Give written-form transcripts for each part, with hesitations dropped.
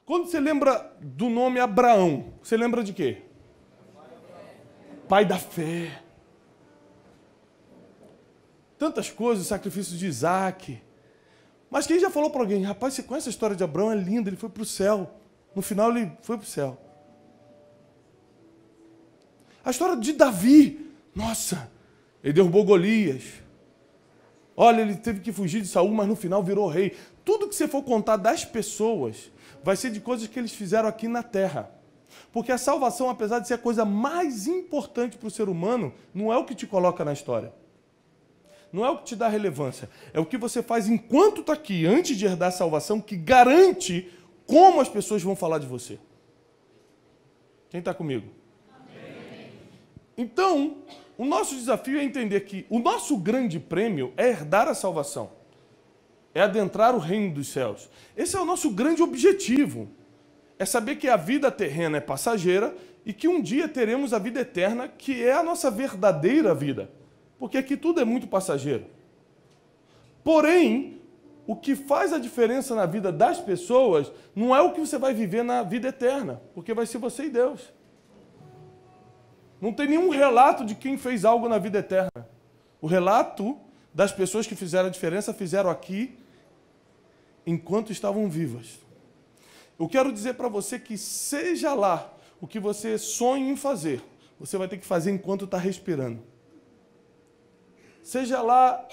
Quando você lembra do nome Abraão, você lembra de quê? Pai da fé. Tantas coisas, o sacrifício de Isaac. Mas quem já falou para alguém, rapaz, você conhece a história de Abraão? É linda, ele foi para o céu. No final ele foi para o céu. A história de Davi, nossa, ele derrubou Golias. Olha, ele teve que fugir de Saul, mas no final virou rei. Tudo que você for contar das pessoas vai ser de coisas que eles fizeram aqui na terra. Porque a salvação, apesar de ser a coisa mais importante para o ser humano, não é o que te coloca na história. Não é o que te dá relevância. É o que você faz enquanto está aqui, antes de herdar a salvação, que garante como as pessoas vão falar de você. Quem está comigo? Amém. Então, o nosso desafio é entender que o nosso grande prêmio é herdar a salvação. É adentrar o reino dos céus. Esse é o nosso grande objetivo. É saber que a vida terrena é passageira e que um dia teremos a vida eterna, que é a nossa verdadeira vida. Porque aqui tudo é muito passageiro. Porém, o que faz a diferença na vida das pessoas não é o que você vai viver na vida eterna, porque vai ser você e Deus. Não tem nenhum relato de quem fez algo na vida eterna. O relato das pessoas que fizeram a diferença, fizeram aqui enquanto estavam vivas. Eu quero dizer para você que seja lá o que você sonha em fazer, você vai ter que fazer enquanto está respirando. Seja lá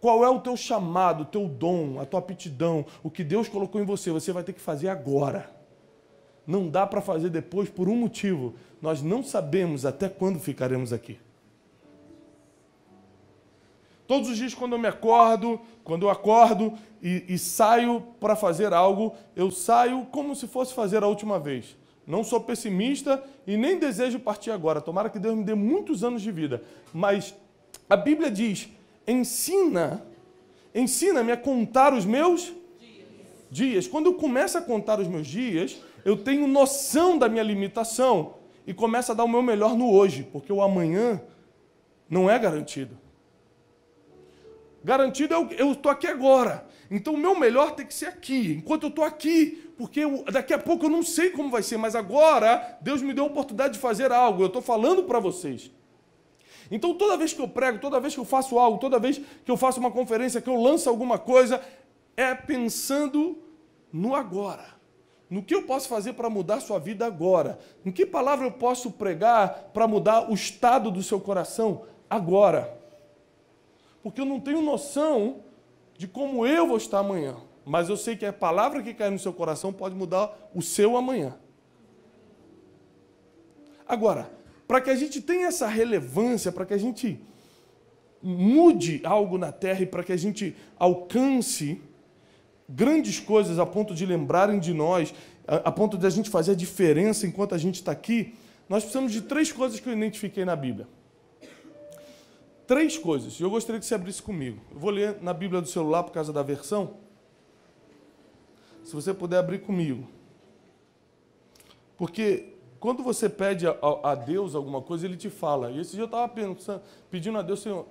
qual é o teu chamado, o teu dom, a tua aptidão, o que Deus colocou em você, você vai ter que fazer agora. Não dá para fazer depois por um motivo. Nós não sabemos até quando ficaremos aqui. Todos os dias quando eu acordo e saio para fazer algo, eu saio como se fosse fazer a última vez. Não sou pessimista e nem desejo partir agora. Tomara que Deus me dê muitos anos de vida. Mas a Bíblia diz, ensina-me a contar os meus dias. Quando eu começo a contar os meus dias, eu tenho noção da minha limitação e começo a dar o meu melhor no hoje, porque o amanhã não é garantido. Garantido é eu estou aqui agora. Então o meu melhor tem que ser aqui, enquanto eu estou aqui, porque daqui a pouco eu não sei como vai ser, mas agora Deus me deu a oportunidade de fazer algo, eu estou falando para vocês. Então toda vez que eu prego, toda vez que eu faço algo, toda vez que eu faço uma conferência, que eu lanço alguma coisa, é pensando no agora. No que eu posso fazer para mudar a sua vida agora? Em que palavra eu posso pregar para mudar o estado do seu coração agora? Porque eu não tenho noção de como eu vou estar amanhã. Mas eu sei que a palavra que cai no seu coração pode mudar o seu amanhã. Agora, para que a gente tenha essa relevância, para que a gente mude algo na terra e para que a gente alcance grandes coisas a ponto de lembrarem de nós, a ponto de a gente fazer a diferença enquanto a gente está aqui, nós precisamos de 3 coisas que eu identifiquei na Bíblia. 3 coisas. E eu gostaria que você abrisse comigo. Eu vou ler na Bíblia do celular por causa da versão. Se você puder abrir comigo. Porque quando você pede a Deus alguma coisa, Ele te fala. E esse dia eu estava pedindo a Deus, Senhor,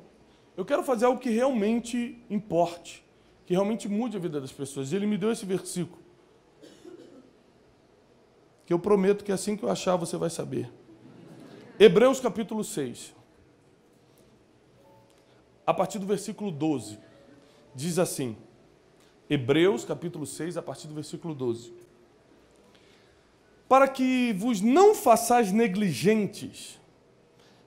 eu quero fazer algo que realmente importe, que realmente mude a vida das pessoas. E Ele me deu esse versículo. Que eu prometo que assim que eu achar, você vai saber. Hebreus capítulo 6. A partir do versículo 12. Diz assim. Hebreus capítulo 6, a partir do versículo 12. Para que vos não façais negligentes,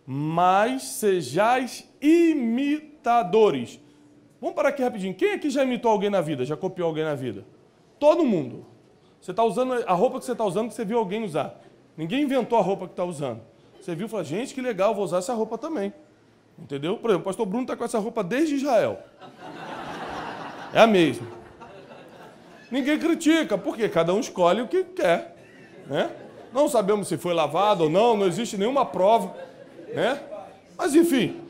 mas sejais imitadores. Vamos parar aqui rapidinho. Quem aqui já imitou alguém na vida? Já copiou alguém na vida? Todo mundo. Você está usando a roupa que você está usando, que você viu alguém usar. Ninguém inventou a roupa que está usando. Você viu e falou, gente, que legal, vou usar essa roupa também. Entendeu? Por exemplo, o pastor Bruno está com essa roupa desde Israel. É a mesma. Ninguém critica, porque cada um escolhe o que quer. Né? Não sabemos se foi lavado ou não, não existe nenhuma prova. Né? Mas, enfim,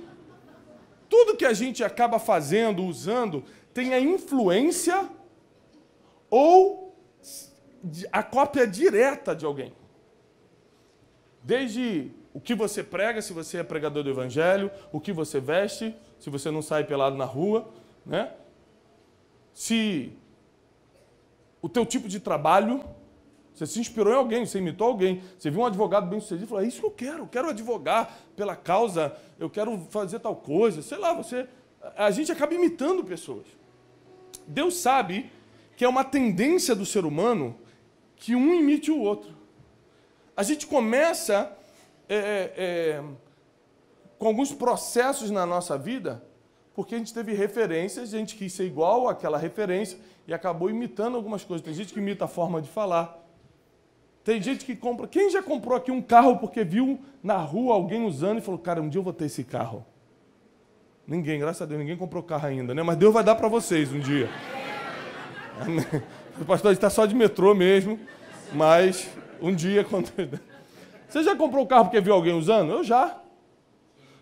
tudo que a gente acaba fazendo, usando, tem a influência ou a cópia direta de alguém. Desde o que você prega, se você é pregador do evangelho, o que você veste, se você não sai pelado na rua, né? Se o teu tipo de trabalho. Você se inspirou em alguém, você imitou alguém. Você viu um advogado bem-sucedido e falou, é isso que eu quero advogar pela causa, eu quero fazer tal coisa. Sei lá, a gente acaba imitando pessoas. Deus sabe que é uma tendência do ser humano que um imite o outro. A gente começa com alguns processos na nossa vida porque a gente teve referências, a gente quis ser igual àquela referência e acabou imitando algumas coisas. Tem gente que imita a forma de falar. Tem gente que compra... Quem já comprou aqui um carro porque viu na rua alguém usando e falou, cara, um dia eu vou ter esse carro? Ninguém, graças a Deus, ninguém comprou carro ainda, né? Mas Deus vai dar para vocês um dia. O pastor está só de metrô mesmo, mas um dia... Você já comprou um carro porque viu alguém usando? Eu já.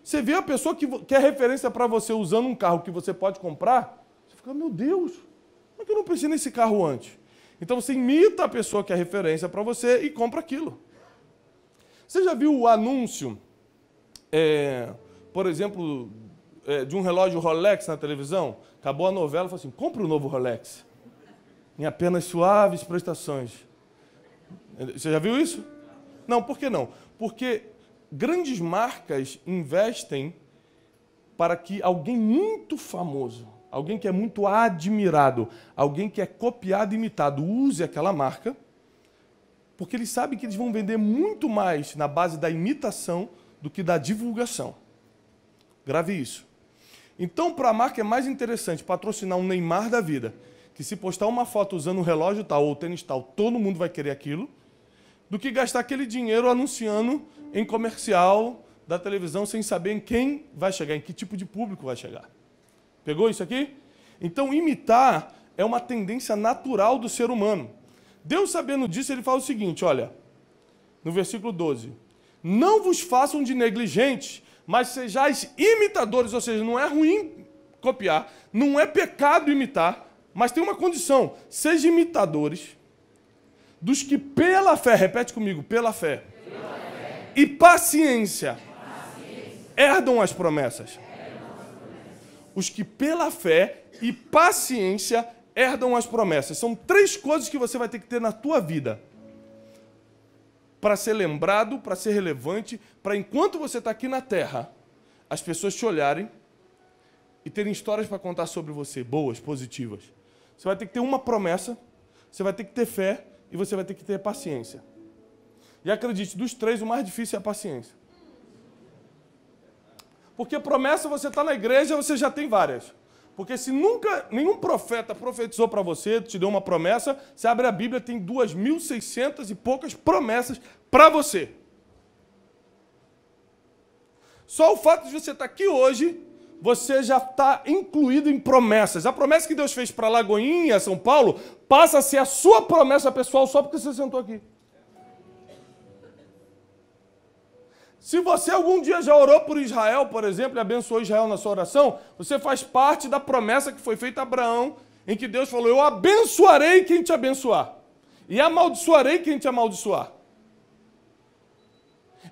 Você vê a pessoa que é referência para você usando um carro que você pode comprar, você fica, meu Deus, como é que eu não pensei nesse carro antes? Então você imita a pessoa que é referência para você e compra aquilo. Você já viu o anúncio, por exemplo, de um relógio Rolex na televisão? Acabou a novela e falou assim, compre um novo Rolex. Em apenas suaves prestações. Você já viu isso? Não, por que não? Porque grandes marcas investem para que alguém muito famoso, alguém que é muito admirado, alguém que é copiado e imitado, use aquela marca, porque eles sabem que eles vão vender muito mais na base da imitação do que da divulgação. Grave isso. Então, para a marca é mais interessante patrocinar um Neymar da vida, que se postar uma foto usando um relógio tal ou tênis tal, todo mundo vai querer aquilo, do que gastar aquele dinheiro anunciando em comercial da televisão sem saber em quem vai chegar, em que tipo de público vai chegar. Pegou isso aqui? Então, imitar é uma tendência natural do ser humano. Deus, sabendo disso, ele fala o seguinte, olha, no versículo 12, não vos façam de negligentes, mas sejais imitadores, ou seja, não é ruim copiar, não é pecado imitar, mas tem uma condição, sejam imitadores dos que pela fé, repete comigo, pela fé, e paciência, herdam as promessas. Os que pela fé e paciência herdam as promessas. São 3 coisas que você vai ter que ter na tua vida para ser lembrado, para ser relevante, para enquanto você está aqui na terra, as pessoas te olharem e terem histórias para contar sobre você, boas, positivas. Você vai ter que ter uma promessa, você vai ter que ter fé e você vai ter que ter paciência. E acredite, dos 3, o mais difícil é a paciência. Porque promessa, você está na igreja, você já tem várias. Porque se nunca nenhum profeta profetizou para você, te deu uma promessa, você abre a Bíblia, tem 2.600 e poucas promessas para você. Só o fato de você estar aqui hoje, você já está incluído em promessas. A promessa que Deus fez para Lagoinha, São Paulo, passa a ser a sua promessa pessoal só porque você sentou aqui. Se você algum dia já orou por Israel, por exemplo, e abençoou Israel na sua oração, você faz parte da promessa que foi feita a Abraão, em que Deus falou, eu abençoarei quem te abençoar, e amaldiçoarei quem te amaldiçoar.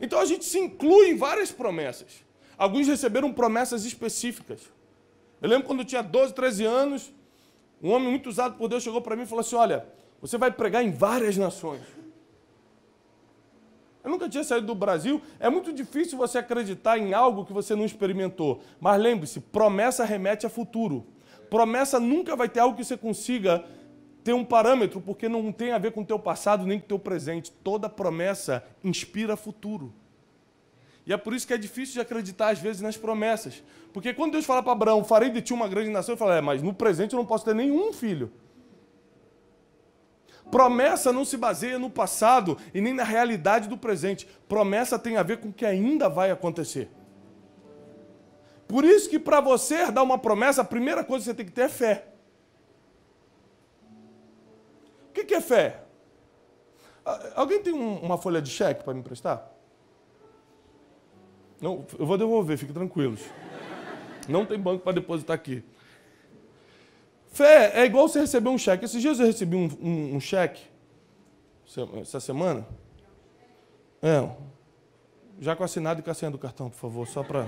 Então a gente se inclui em várias promessas. Alguns receberam promessas específicas. Eu lembro quando eu tinha 12, 13 anos, um homem muito usado por Deus chegou para mim e falou assim, olha, você vai pregar em várias nações. Eu nunca tinha saído do Brasil. É muito difícil você acreditar em algo que você não experimentou. Mas lembre-se, promessa remete a futuro. Promessa nunca vai ter algo que você consiga ter um parâmetro, porque não tem a ver com o teu passado nem com o teu presente. Toda promessa inspira futuro. E é por isso que é difícil de acreditar, às vezes, nas promessas. Porque quando Deus fala para Abraão, farei de ti uma grande nação, ele fala, mas no presente eu não posso ter nenhum filho. Promessa não se baseia no passado e nem na realidade do presente. Promessa tem a ver com o que ainda vai acontecer. Por isso que para você dar uma promessa, a primeira coisa que você tem que ter é fé. O que é fé? Alguém tem uma folha de cheque para me emprestar? Não, eu vou devolver, fiquem tranquilos. Não tem banco para depositar aqui. Fé é igual você receber um cheque. Esses dias eu recebi um cheque, essa semana. Já com assinado e com a senha do cartão, por favor, só para...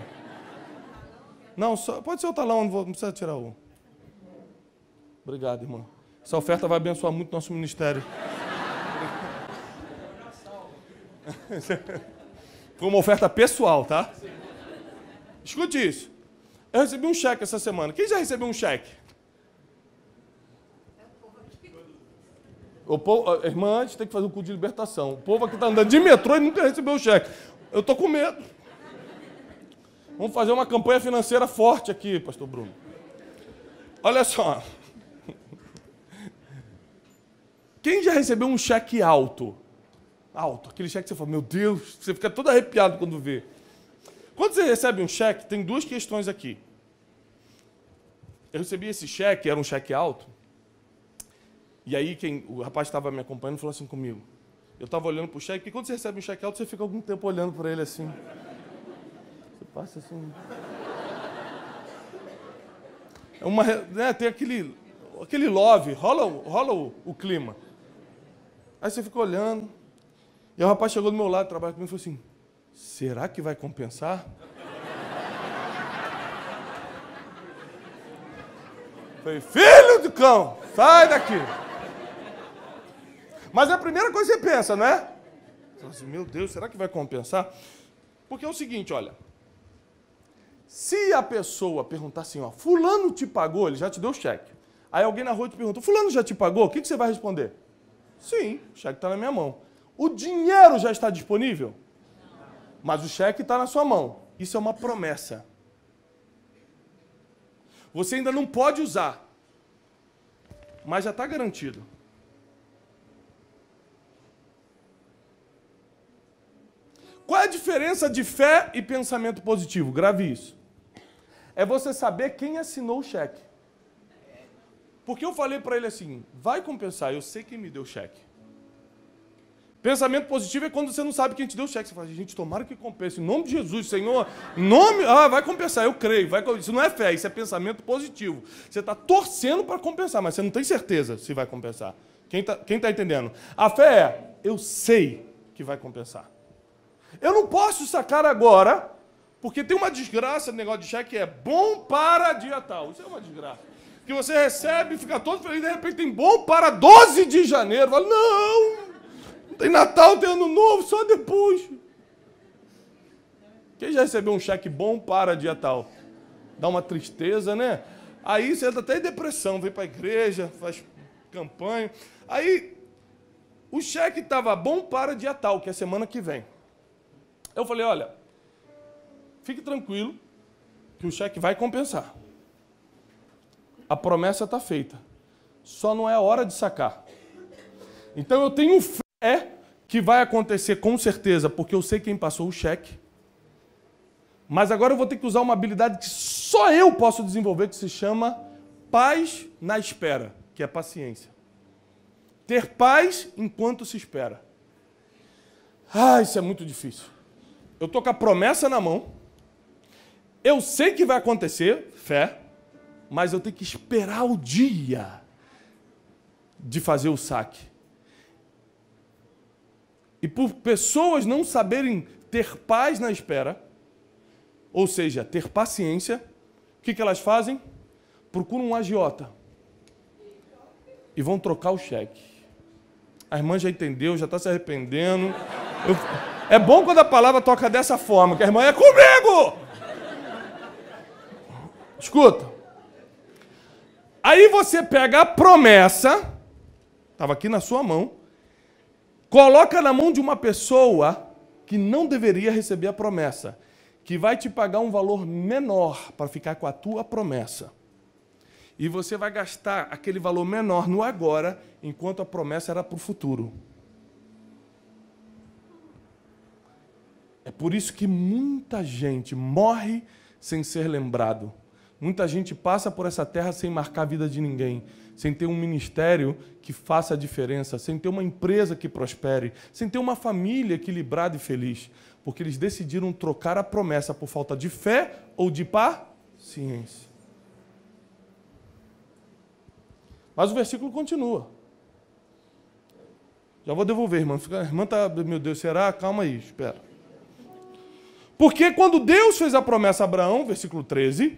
Não, pode ser o talão, não precisa tirar o... Obrigado, irmão. Essa oferta vai abençoar muito nosso ministério. Foi uma oferta pessoal, tá? Escute isso. Eu recebi um cheque essa semana. Quem já recebeu um cheque? O povo, irmã, a gente tem que fazer um culto de libertação. O povo aqui está andando de metrô e nunca recebeu o cheque. Eu estou com medo. Vamos fazer uma campanha financeira forte aqui, pastor Bruno. Olha só. Quem já recebeu um cheque alto? Alto. Aquele cheque que você fala, meu Deus, você fica todo arrepiado quando vê. Quando você recebe um cheque, tem duas questões aqui. Eu recebi esse cheque, era um cheque alto. E aí o rapaz que estava me acompanhando falou assim comigo. Eu estava olhando para o cheque, porque quando você recebe um cheque alto, você fica algum tempo olhando para ele assim. Você passa assim. Tem aquele love, rola o clima. Aí você fica olhando. E o rapaz chegou do meu lado, trabalha comigo e falou assim, será que vai compensar? Eu falei, filho do cão, sai daqui. Mas é a primeira coisa que você pensa, não é? Você fala assim, meu Deus, será que vai compensar? Porque é o seguinte, olha. Se a pessoa perguntar assim, ó, fulano te pagou, ele já te deu o cheque. Aí alguém na rua te pergunta, fulano já te pagou? O que você vai responder? Sim, o cheque está na minha mão. O dinheiro já está disponível? Mas o cheque está na sua mão. Isso é uma promessa. Você ainda não pode usar, mas já está garantido. Qual é a diferença de fé e pensamento positivo? Grave isso. É você saber quem assinou o cheque. Porque eu falei para ele assim, vai compensar, eu sei quem me deu o cheque. Pensamento positivo é quando você não sabe quem te deu o cheque. Você fala, gente, tomara que compense. Em nome de Jesus, Senhor, vai compensar, eu creio. Isso não é fé, isso é pensamento positivo. Você está torcendo para compensar, mas você não tem certeza se vai compensar. Quem tá entendendo? A fé é, eu sei que vai compensar. Eu não posso sacar agora, porque tem uma desgraça no negócio de cheque que é bom para dia tal. Isso é uma desgraça. Que você recebe, fica todo feliz, de repente tem bom para 12 de janeiro. Fala, não tem Natal, tem Ano Novo, só depois. Quem já recebeu um cheque bom para dia tal? Dá uma tristeza, né? Aí você entra até em depressão, vem para a igreja, faz campanha. Aí o cheque estava bom para dia tal, que é semana que vem. Eu falei, olha, fique tranquilo que o cheque vai compensar. A promessa está feita. Só não é a hora de sacar. Então eu tenho fé que vai acontecer com certeza, porque eu sei quem passou o cheque. Mas agora eu vou ter que usar uma habilidade que só eu posso desenvolver, que se chama paz na espera, que é paciência. Ter paz enquanto se espera. Isso é muito difícil. Eu estou com a promessa na mão, eu sei que vai acontecer, fé, mas eu tenho que esperar o dia de fazer o saque. E por pessoas não saberem ter paz na espera, ou seja, ter paciência, o que elas fazem? Procuram um agiota e vão trocar o cheque. A irmã já entendeu, já está se arrependendo. É bom quando a palavra toca dessa forma, que a irmã é comigo! Escuta. Aí você pega a promessa, estava aqui na sua mão, coloca na mão de uma pessoa que não deveria receber a promessa, que vai te pagar um valor menor para ficar com a tua promessa. E você vai gastar aquele valor menor no agora, enquanto a promessa era para o futuro. É por isso que muita gente morre sem ser lembrado. Muita gente passa por essa terra sem marcar a vida de ninguém, sem ter um ministério que faça a diferença, sem ter uma empresa que prospere, sem ter uma família equilibrada e feliz, porque eles decidiram trocar a promessa por falta de fé ou de paciência. Mas o versículo continua. Já vou devolver, irmã. A irmã está, meu Deus, será? Calma aí, espera. Porque quando Deus fez a promessa a Abraão, versículo 13,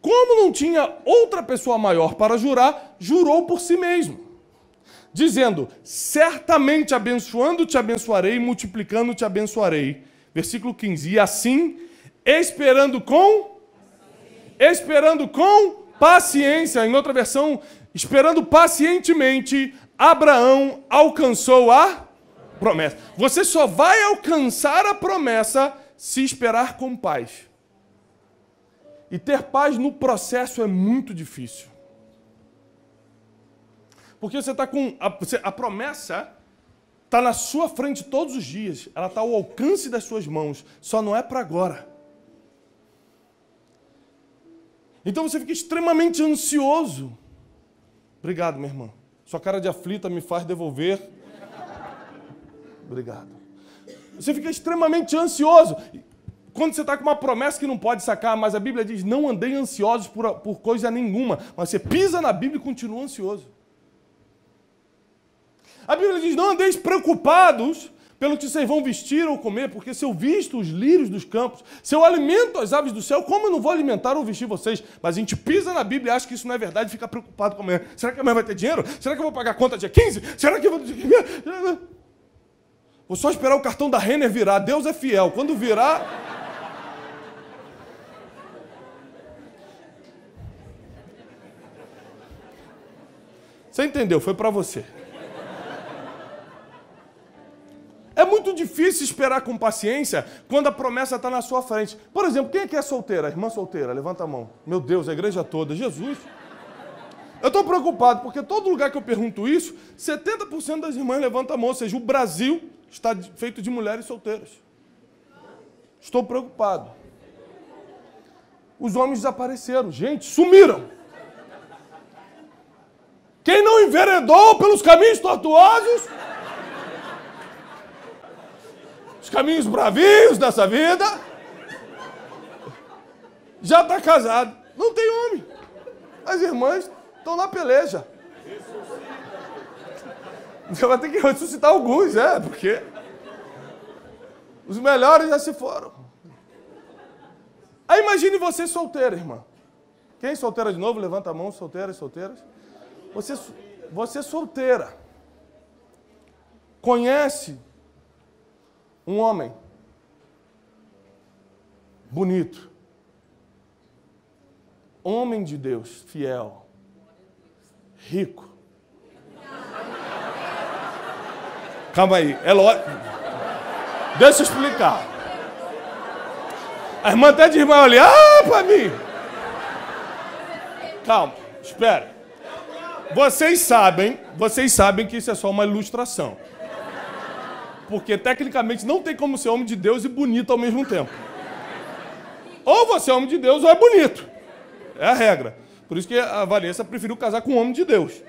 Como não tinha outra pessoa maior para jurar, jurou por si mesmo, dizendo: certamente abençoando te abençoarei, multiplicando te abençoarei. Versículo 15. E assim, esperando com paciência, em outra versão, esperando pacientemente, Abraão alcançou a promessa. Você só vai alcançar a promessa se esperar com paz. E ter paz no processo é muito difícil. Porque você está com... A promessa está na sua frente todos os dias. Ela está ao alcance das suas mãos. Só não é para agora. Então você fica extremamente ansioso. Obrigado, minha irmã. Sua cara de aflita me faz devolver. Obrigado. Você fica extremamente ansioso. Quando você está com uma promessa que não pode sacar, mas a Bíblia diz: não andei ansiosos por coisa nenhuma. Mas você pisa na Bíblia e continua ansioso. A Bíblia diz: não andeis preocupados pelo que vocês vão vestir ou comer, porque se eu visto os lírios dos campos, se eu alimento as aves do céu, como eu não vou alimentar ou vestir vocês? Mas a gente pisa na Bíblia e acha que isso não é verdade e fica preocupado com amanhã. Será que amanhã vai ter dinheiro? Será que eu vou pagar a conta dia 15? Será que eu vou... Vou só esperar o cartão da Renner virar. Deus é fiel. Quando virar... Você entendeu? Foi para você. É muito difícil esperar com paciência quando a promessa está na sua frente. Por exemplo, quem aqui é solteira? A irmã solteira, levanta a mão. Meu Deus, a igreja toda. Jesus. Eu estou preocupado, porque todo lugar que eu pergunto isso, 70% das irmãs levantam a mão. Ou seja, o Brasil está feito de mulheres solteiras. Estou preocupado. Os homens desapareceram. Gente, sumiram. Quem não enveredou pelos caminhos tortuosos... os caminhos bravios dessa vida, já está casado. Não tem homem. As irmãs estão na peleja. Você vai ter que ressuscitar alguns, porque os melhores já se foram. Aí imagine você solteira, irmã. Quem é solteira de novo? Levanta a mão, solteiras. Você solteira. Conhece um homem bonito, homem de Deus, fiel, rico. Calma aí, é lógico. Deixa eu explicar. A irmã até de irmã olhar para mim. Calma, espera. Vocês sabem que isso é só uma ilustração. Porque, tecnicamente, não tem como ser homem de Deus e bonito ao mesmo tempo. Ou você é homem de Deus ou é bonito. É a regra. Por isso que a Vanessa preferiu casar com um homem de Deus.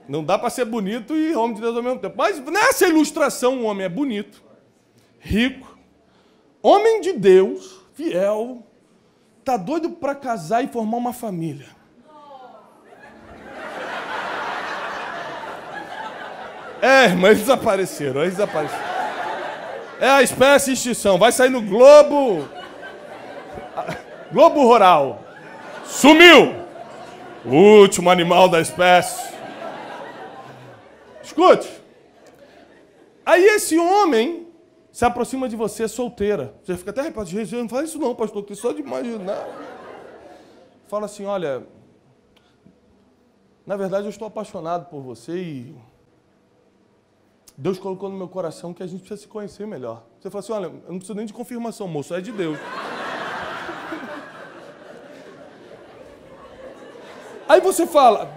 Não dá para ser bonito e homem de Deus ao mesmo tempo. Mas nessa ilustração, o homem é bonito, rico, homem de Deus, fiel, tá doido para casar e formar uma família. Mas eles desapareceram. É a espécie extinção. Vai sair no Globo. Globo Rural. Sumiu. O último animal da espécie. Escute. Aí esse homem se aproxima de você solteira. Você fica até arrepiado. Jesus, não fala isso não, pastor, que só de imaginar. Fala assim: olha, na verdade eu estou apaixonado por você e Deus colocou no meu coração que a gente precisa se conhecer melhor. Você fala assim: olha, eu não preciso nem de confirmação, moço, é de Deus. Aí você fala: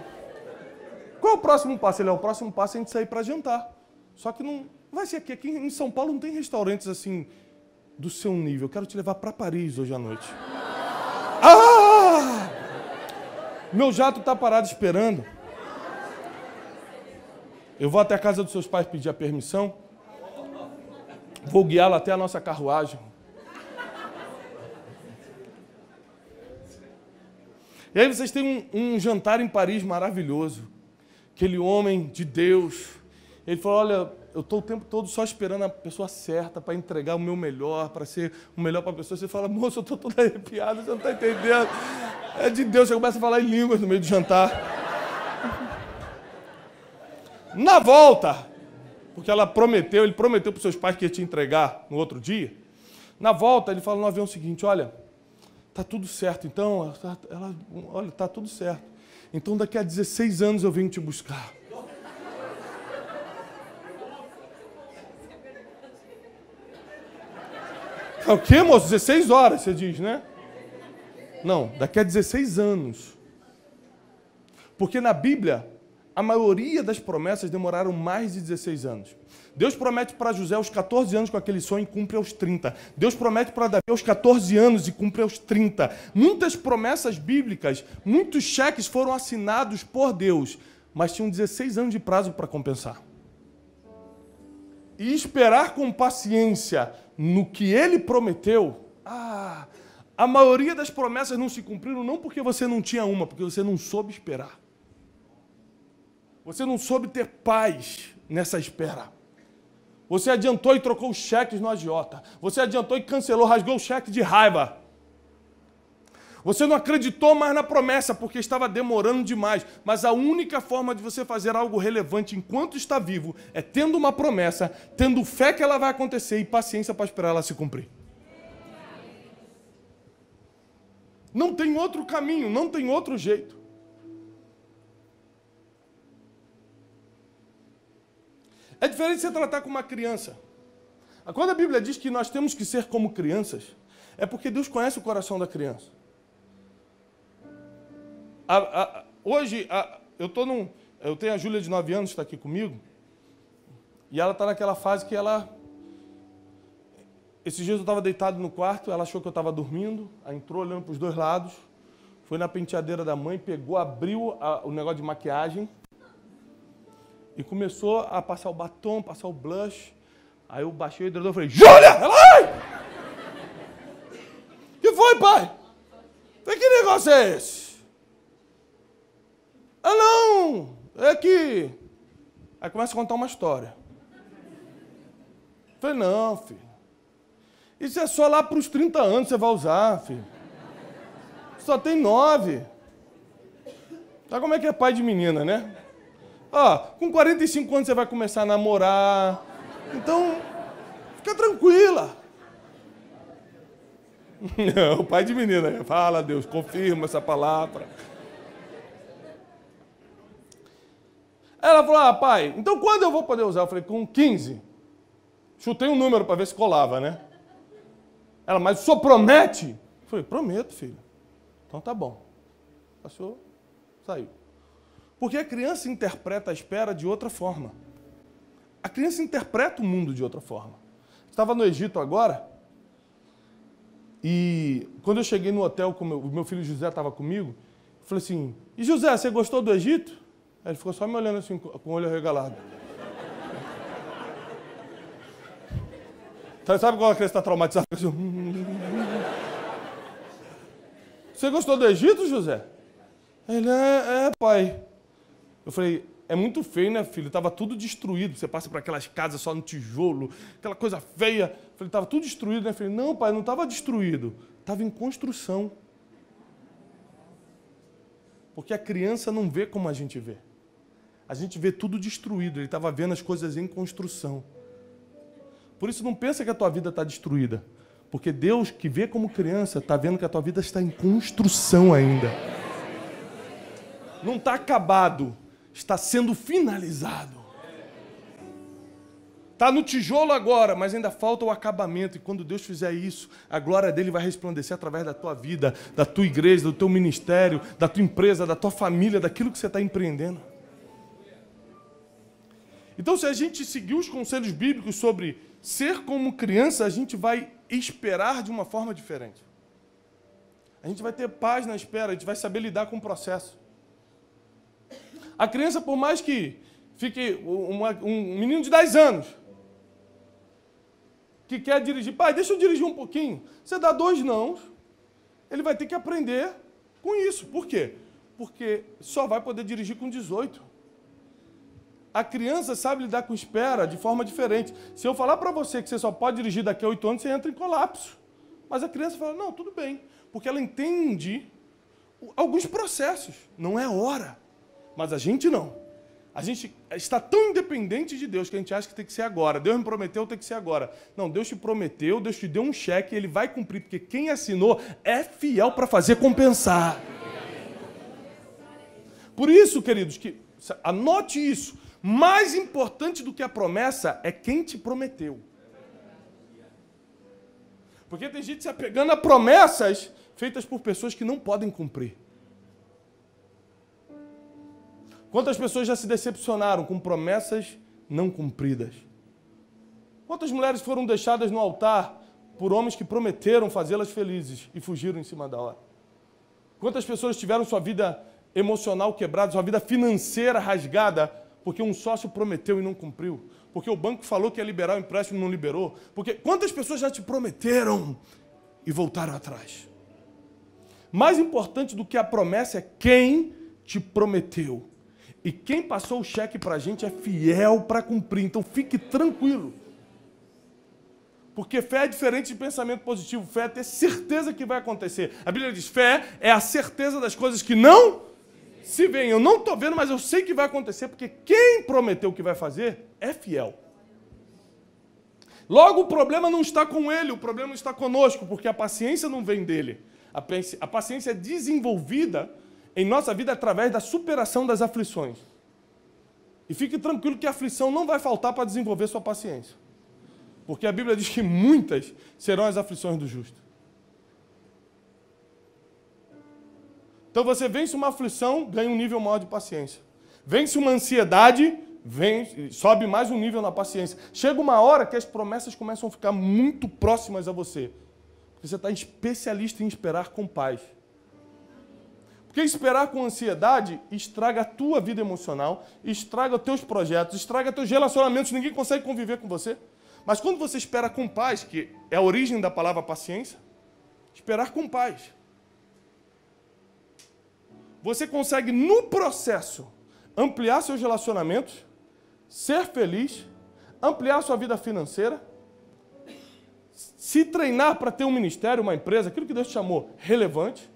qual é o próximo passo? Ele é: o próximo passo é a gente sair para jantar. Só que não vai ser aqui. Aqui em São Paulo não tem restaurantes assim do seu nível. Eu quero te levar para Paris hoje à noite. Ah! Meu jato está parado esperando. Eu vou até a casa dos seus pais pedir a permissão. Vou guiá-lo até a nossa carruagem. E aí vocês têm um jantar em Paris maravilhoso. Aquele homem de Deus. Ele falou: olha, eu estou o tempo todo só esperando a pessoa certa para entregar o meu melhor, para ser o melhor para a pessoa. Você fala, moço, eu estou todo arrepiado, você não está entendendo. É de Deus, você começa a falar em línguas no meio do jantar. Na volta, porque ele prometeu para os seus pais que ia te entregar no outro dia. Na volta, ele fala no avião o seguinte, olha, tá tudo certo, então, olha, tá tudo certo. Então daqui a 16 anos eu venho te buscar. O quê, moço? 16 horas, você diz, né? Não, daqui a 16 anos. Porque na Bíblia, a maioria das promessas demoraram mais de 16 anos. Deus promete para José aos 14 anos com aquele sonho e cumpre aos 30. Deus promete para Davi aos 14 anos e cumpre aos 30. Muitas promessas bíblicas, muitos cheques foram assinados por Deus, mas tinham 16 anos de prazo para compensar. E esperar com paciência no que ele prometeu, a maioria das promessas não se cumpriram não porque você não tinha uma, porque você não soube esperar. Você não soube ter paz nessa espera. Você adiantou e trocou os cheques no agiota. Você adiantou e cancelou, rasgou o cheque de raiva. Você não acreditou mais na promessa porque estava demorando demais. Mas a única forma de você fazer algo relevante enquanto está vivo é tendo uma promessa, tendo fé que ela vai acontecer e paciência para esperar ela se cumprir. Não tem outro caminho, não tem outro jeito. É diferente você tratar com uma criança. Quando a Bíblia diz que nós temos que ser como crianças, é porque Deus conhece o coração da criança. Hoje, eu tenho a Júlia de 9 anos, que está aqui comigo, e ela está naquela fase que ela... Esses dias eu estava deitado no quarto, ela achou que eu estava dormindo, aí entrou olhando para os dois lados, foi na penteadeira da mãe, pegou, abriu o negócio de maquiagem e começou a passar o batom, passar o blush. Aí eu baixei o edredom e falei, Júlia! Ela, ai! Que foi, pai? Falei, que negócio é esse? Ah, não! É que... Aí começa a contar uma história. Falei, não, filho. Isso é só lá para os 30 anos você vai usar, filho. Só tem 9. Sabe como é que é pai de menina, né? Com 45 anos você vai começar a namorar. Então, fica tranquila. O pai de menina, fala, Deus, confirma essa palavra. Ela falou, pai, então quando eu vou poder usar? Eu falei, com 15. Chutei um número para ver se colava, né? Ela, mas o senhor promete? Eu falei, prometo, filho. Então tá bom. Passou, saiu. Porque a criança interpreta a espera de outra forma. A criança interpreta o mundo de outra forma. Estava no Egito agora, e quando eu cheguei no hotel, o meu filho José estava comigo, eu falei assim, e José, você gostou do Egito? Aí ele ficou só me olhando assim, com o olho arregalado. Sabe quando a criança está traumatizada? Você gostou do Egito, José? Ele, pai. Eu falei, é muito feio, né, filho? Estava tudo destruído. Você passa por aquelas casas só no tijolo, aquela coisa feia. Eu falei, estava tudo destruído, né? Eu falei, não, pai, não estava destruído. Estava em construção. Porque a criança não vê como a gente vê. A gente vê tudo destruído. Ele estava vendo as coisas em construção. Por isso, não pensa que a tua vida está destruída. Porque Deus, que vê como criança, está vendo que a tua vida está em construção ainda. Não está acabado. Está sendo finalizado. Está no tijolo agora, mas ainda falta o acabamento. E quando Deus fizer isso, a glória dele vai resplandecer através da tua vida, da tua igreja, do teu ministério, da tua empresa, da tua família, daquilo que você está empreendendo. Então, se a gente seguir os conselhos bíblicos sobre ser como criança, a gente vai esperar de uma forma diferente. A gente vai ter paz na espera, a gente vai saber lidar com o processo. A criança, por mais que fique um menino de 10 anos, que quer dirigir, pai, deixa eu dirigir um pouquinho. Você dá 2 nãos, ele vai ter que aprender com isso. Por quê? Porque só vai poder dirigir com 18. A criança sabe lidar com espera de forma diferente. Se eu falar para você que você só pode dirigir daqui a 8 anos, você entra em colapso. Mas a criança fala, não, tudo bem. Porque ela entende alguns processos. Não é hora. Mas a gente não. A gente está tão independente de Deus que a gente acha que tem que ser agora. Deus me prometeu, tem que ser agora. Não, Deus te prometeu, Deus te deu um cheque, Ele vai cumprir, porque quem assinou é fiel para fazer compensar. Por isso, queridos, anote isso. Mais importante do que a promessa é quem te prometeu. Porque tem gente se apegando a promessas feitas por pessoas que não podem cumprir. Quantas pessoas já se decepcionaram com promessas não cumpridas? Quantas mulheres foram deixadas no altar por homens que prometeram fazê-las felizes e fugiram em cima da hora? Quantas pessoas tiveram sua vida emocional quebrada, sua vida financeira rasgada, porque um sócio prometeu e não cumpriu? Porque o banco falou que ia liberar o empréstimo e não liberou? Porque quantas pessoas já te prometeram e voltaram atrás? Mais importante do que a promessa é quem te prometeu. E quem passou o cheque para a gente é fiel para cumprir. Então fique tranquilo. Porque fé é diferente de pensamento positivo. Fé é ter certeza que vai acontecer. A Bíblia diz, fé é a certeza das coisas que não se veem. Eu não estou vendo, mas eu sei que vai acontecer, porque quem prometeu que vai fazer é fiel. Logo, o problema não está com ele, o problema está conosco, porque a paciência não vem dele. A paciência é desenvolvida em nossa vida através da superação das aflições. E fique tranquilo que a aflição não vai faltar para desenvolver sua paciência. Porque a Bíblia diz que muitas serão as aflições do justo. Então você vence uma aflição, ganha um nível maior de paciência. Vence uma ansiedade, sobe mais um nível na paciência. Chega uma hora que as promessas começam a ficar muito próximas a você. Porque você está especialista em esperar com paz. Porque esperar com ansiedade estraga a tua vida emocional, estraga os teus projetos, estraga teus relacionamentos, ninguém consegue conviver com você. Mas quando você espera com paz, que é a origem da palavra paciência, esperar com paz, você consegue, no processo, ampliar seus relacionamentos, ser feliz, ampliar sua vida financeira, se treinar para ter um ministério, uma empresa, aquilo que Deus te chamou, relevante.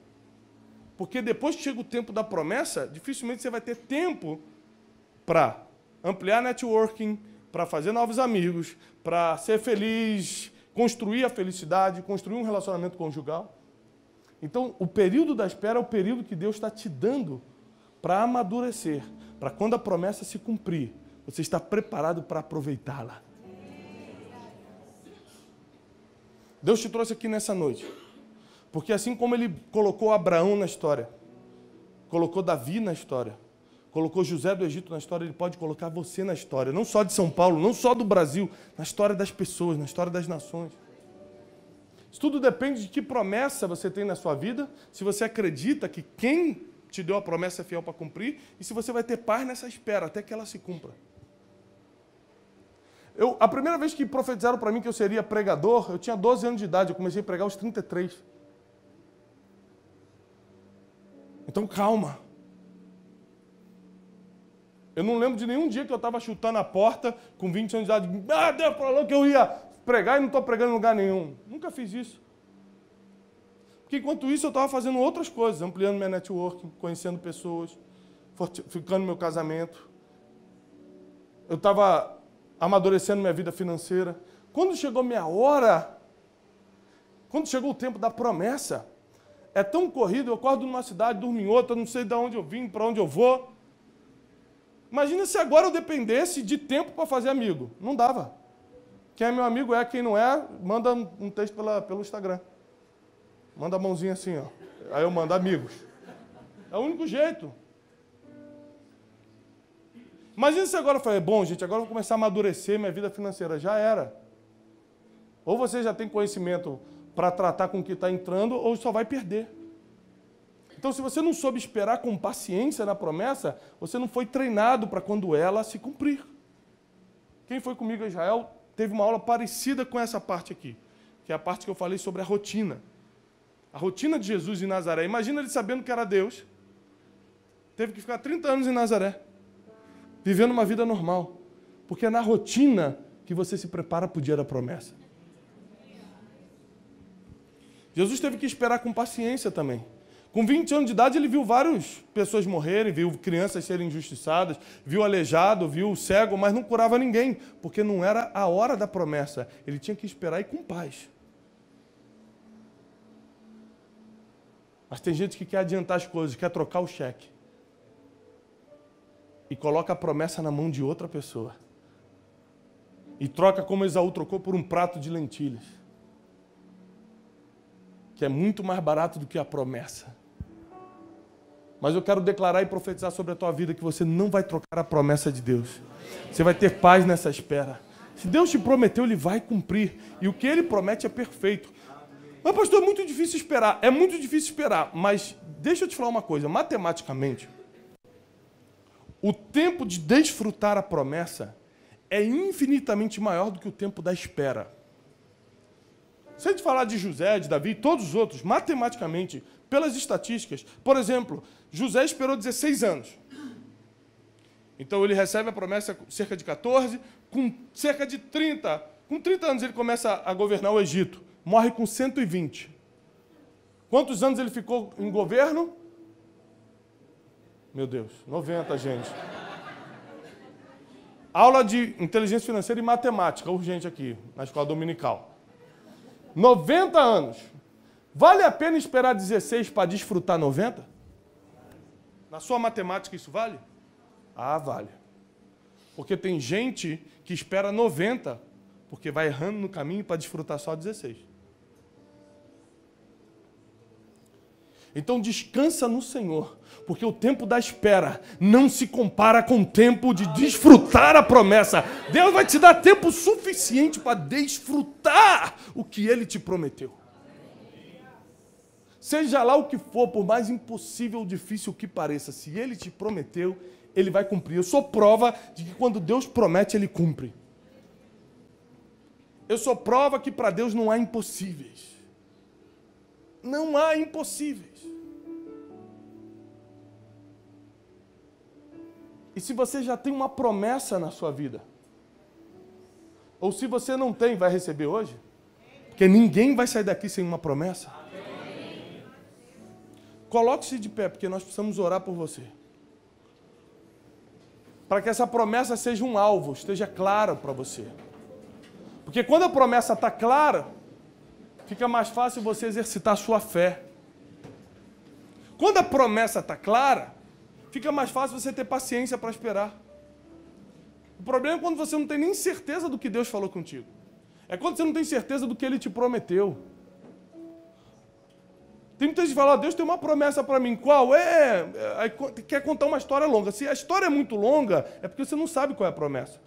Porque depois que chega o tempo da promessa, dificilmente você vai ter tempo para ampliar networking, para fazer novos amigos, para ser feliz, construir a felicidade, construir um relacionamento conjugal. Então, o período da espera é o período que Deus está te dando para amadurecer, para quando a promessa se cumprir, você está preparado para aproveitá-la. Deus te trouxe aqui nessa noite. Porque assim como Ele colocou Abraão na história, colocou Davi na história, colocou José do Egito na história, Ele pode colocar você na história. Não só de São Paulo, não só do Brasil, na história das pessoas, na história das nações. Isso tudo depende de que promessa você tem na sua vida, se você acredita que quem te deu a promessa é fiel para cumprir, e se você vai ter paz nessa espera, até que ela se cumpra. A primeira vez que profetizaram para mim que eu seria pregador, eu tinha 12 anos de idade, eu comecei a pregar aos 33. Então, calma. Eu não lembro de nenhum dia que eu estava chutando a porta com 20 anos de idade. Ah, Deus falou que eu ia pregar e não estou pregando em lugar nenhum. Nunca fiz isso. Porque enquanto isso eu estava fazendo outras coisas, ampliando minha networking, conhecendo pessoas, fortificando meu casamento. Eu estava amadurecendo minha vida financeira. Quando chegou minha hora, quando chegou o tempo da promessa, é tão corrido, eu acordo numa cidade, durmo em outra, não sei de onde eu vim, para onde eu vou. Imagina se agora eu dependesse de tempo para fazer amigo. Não dava. Quem é meu amigo é, quem não é, manda um texto pelo Instagram. Manda a mãozinha assim, ó. Aí eu mando amigos. É o único jeito. Imagina se agora eu falei, bom, gente, agora eu vou começar a amadurecer minha vida financeira. Já era. Ou você já tem conhecimento para tratar com o que está entrando, ou só vai perder. Então, se você não soube esperar com paciência na promessa, você não foi treinado para quando ela se cumprir. Quem foi comigo a Israel teve uma aula parecida com essa parte aqui, que é a parte que eu falei sobre a rotina. A rotina de Jesus em Nazaré. Imagina ele sabendo que era Deus. Teve que ficar 30 anos em Nazaré. vivendo uma vida normal. Porque é na rotina que você se prepara para o dia da promessa. Jesus teve que esperar com paciência também. Com 20 anos de idade, ele viu várias pessoas morrerem, viu crianças serem injustiçadas, viu aleijado, viu cego, mas não curava ninguém, porque não era a hora da promessa. Ele tinha que esperar e ir com paz. Mas tem gente que quer adiantar as coisas, quer trocar o cheque. E coloca a promessa na mão de outra pessoa. E troca como Esaú trocou por um prato de lentilhas. Que é muito mais barato do que a promessa. Mas eu quero declarar e profetizar sobre a tua vida que você não vai trocar a promessa de Deus. Você vai ter paz nessa espera. Se Deus te prometeu, Ele vai cumprir. E o que Ele promete é perfeito. Mas, pastor, é muito difícil esperar. É muito difícil esperar. Mas deixa eu te falar uma coisa. Matematicamente, o tempo de desfrutar a promessa é infinitamente maior do que o tempo da espera. Se a gente falar de José, de Davi e todos os outros, matematicamente, pelas estatísticas, por exemplo, José esperou 16 anos. Então ele recebe a promessa com cerca de 14, com cerca de 30. Com 30 anos ele começa a governar o Egito. Morre com 120. Quantos anos ele ficou em governo? Meu Deus, 90, gente. Aula de inteligência financeira e matemática, urgente aqui, na escola dominical. 90 anos. Vale a pena esperar 16 para desfrutar 90? Na sua matemática isso vale? Ah, vale. Porque tem gente que espera 90, porque vai errando no caminho para desfrutar só 16. Então descansa no Senhor, porque o tempo da espera não se compara com o tempo de desfrutar a promessa. Deus vai te dar tempo suficiente para desfrutar o que Ele te prometeu. Seja lá o que for, por mais impossível ou difícil que pareça, se Ele te prometeu, Ele vai cumprir. Eu sou prova de que quando Deus promete, Ele cumpre. Eu sou prova que para Deus não há impossíveis. Não há impossíveis. E se você já tem uma promessa na sua vida, ou se você não tem, vai receber hoje? Porque ninguém vai sair daqui sem uma promessa. Coloque-se de pé, porque nós precisamos orar por você. Para que essa promessa seja um alvo, esteja clara para você. Porque quando a promessa está clara, fica mais fácil você exercitar a sua fé. Quando a promessa está clara, fica mais fácil você ter paciência para esperar. O problema é quando você não tem nem certeza do que Deus falou contigo. É quando você não tem certeza do que Ele te prometeu. Tem muita gente que fala, Deus tem uma promessa para mim. Qual? Aí quer contar uma história longa. Se a história é muito longa, é porque você não sabe qual é a promessa.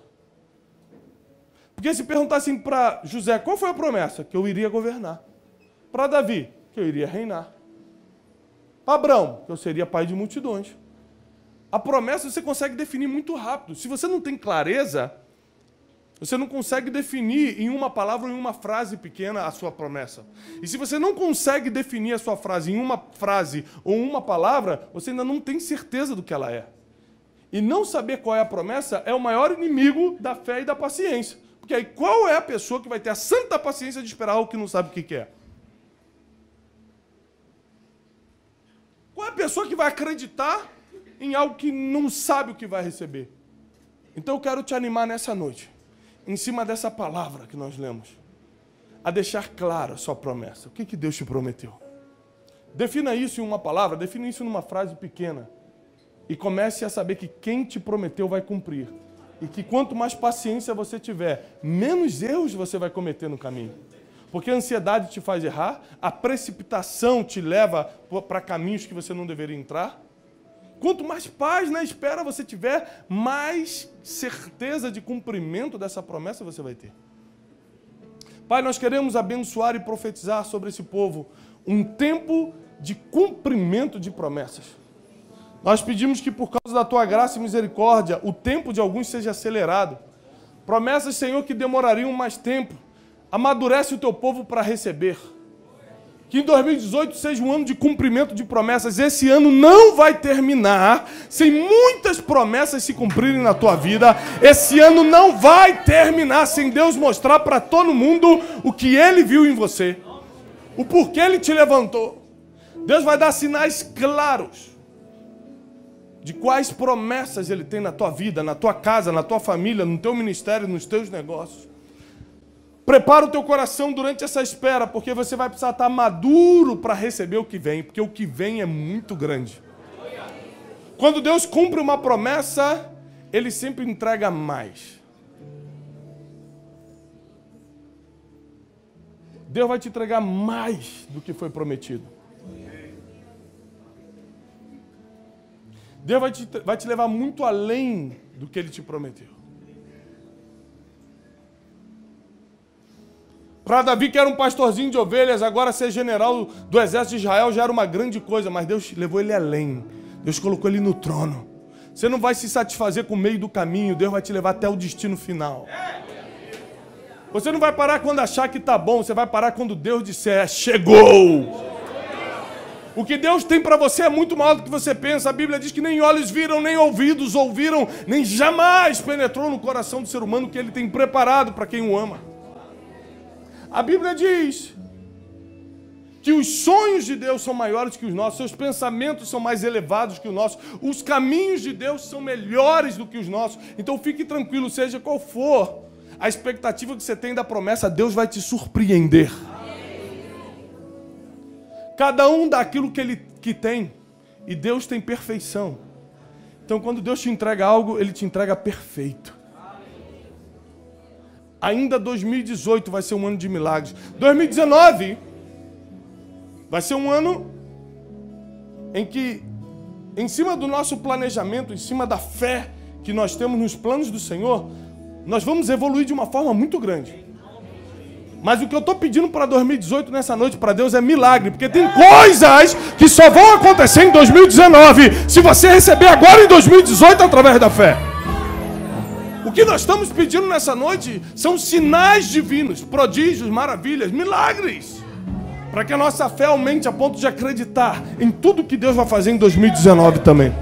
Porque se perguntar assim para José, qual foi a promessa? Que eu iria governar. Para Davi, que eu iria reinar. Para Abraão, que eu seria pai de multidões. A promessa você consegue definir muito rápido. Se você não tem clareza, você não consegue definir em uma palavra ou em uma frase pequena a sua promessa. E se você não consegue definir a sua frase em uma frase ou uma palavra, você ainda não tem certeza do que ela é. E não saber qual é a promessa é o maior inimigo da fé e da paciência. Porque aí qual é a pessoa que vai ter a santa paciência de esperar algo que não sabe o que é? Qual é a pessoa que vai acreditar em algo que não sabe o que vai receber? Então eu quero te animar nessa noite, em cima dessa palavra que nós lemos, a deixar clara a sua promessa. O que Deus te prometeu? Defina isso em uma palavra, defina isso numa frase pequena. E comece a saber que quem te prometeu vai cumprir. E que quanto mais paciência você tiver, menos erros você vai cometer no caminho. Porque a ansiedade te faz errar, a precipitação te leva para caminhos que você não deveria entrar. Quanto mais paz na espera você tiver, mais certeza de cumprimento dessa promessa você vai ter. Pai, nós queremos abençoar e profetizar sobre esse povo um tempo de cumprimento de promessas. Nós pedimos que por causa da Tua graça e misericórdia, o tempo de alguns seja acelerado. Promessas, Senhor, que demorariam mais tempo. Amadurece o Teu povo para receber. Que em 2018 seja um ano de cumprimento de promessas. Esse ano não vai terminar sem muitas promessas se cumprirem na tua vida. Esse ano não vai terminar sem Deus mostrar para todo mundo o que Ele viu em você. O porquê Ele te levantou. Deus vai dar sinais claros de quais promessas Ele tem na tua vida, na tua casa, na tua família, no teu ministério, nos teus negócios. Prepara o teu coração durante essa espera, porque você vai precisar estar maduro para receber o que vem, porque o que vem é muito grande. Quando Deus cumpre uma promessa, Ele sempre entrega mais. Deus vai te entregar mais do que foi prometido. Deus vai te levar muito além do que Ele te prometeu. Para Davi, que era um pastorzinho de ovelhas, agora ser general do exército de Israel já era uma grande coisa, mas Deus levou ele além. Deus colocou ele no trono. Você não vai se satisfazer com o meio do caminho, Deus vai te levar até o destino final. Você não vai parar quando achar que está bom, você vai parar quando Deus disser, chegou! O que Deus tem para você é muito maior do que você pensa. A Bíblia diz que nem olhos viram, nem ouvidos ouviram, nem jamais penetrou no coração do ser humano o que Ele tem preparado para quem o ama. A Bíblia diz que os sonhos de Deus são maiores que os nossos, seus pensamentos são mais elevados que os nossos, os caminhos de Deus são melhores do que os nossos. Então fique tranquilo, seja qual for a expectativa que você tem da promessa, Deus vai te surpreender. Cada um dá aquilo que Ele tem, e Deus tem perfeição. Então quando Deus te entrega algo, Ele te entrega perfeito. Ainda 2018 vai ser um ano de milagres. 2019 vai ser um ano em que, em cima do nosso planejamento, em cima da fé que nós temos nos planos do Senhor, nós vamos evoluir de uma forma muito grande. Mas o que eu estou pedindo para 2018 nessa noite para Deus é milagre, porque tem coisas que só vão acontecer em 2019 se você receber agora em 2018 através da fé. O que nós estamos pedindo nessa noite são sinais divinos, prodígios, maravilhas, milagres, para que a nossa fé aumente a ponto de acreditar em tudo que Deus vai fazer em 2019 também.